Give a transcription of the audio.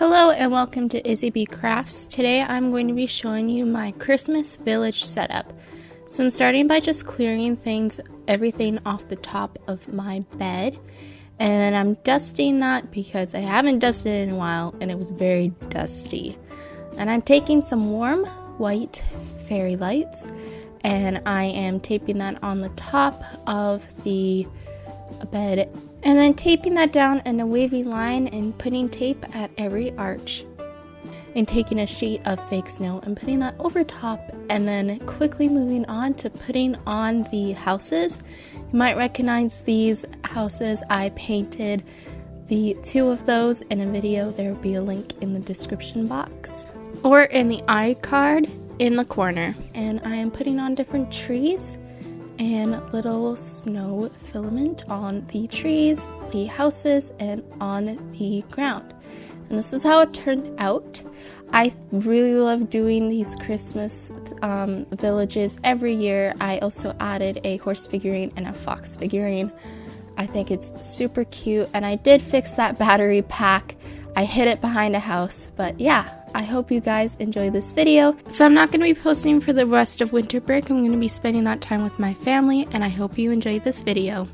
Hello and welcome to IzzyBee Crafts. Today I'm going to be showing you my Christmas village setup. So I'm starting by just clearing everything off the top of my bed. And I'm dusting that because I haven't dusted it in a while and it was very dusty. And I'm taking some warm white fairy lights and I am taping that on the top of the bed. And then taping that down in a wavy line and putting tape at every arch. And taking a sheet of fake snow and putting that over top, and then quickly moving on to putting on the houses. You might recognize these houses. I painted the two of those in a video. There will be a link in the description box or in the iCard in the corner. And I am putting on different trees and little snow filament on the trees, the houses, and on the ground. And this is how it turned out. I really love doing these Christmas villages every year. I also added a horse figurine and a fox figurine. I think it's super cute, and I did fix that battery pack. I hid it behind a house, but yeah, I hope you guys enjoy this video. So I'm not going to be posting for the rest of winter break. I'm going to be spending that time with my family, and I hope you enjoy this video.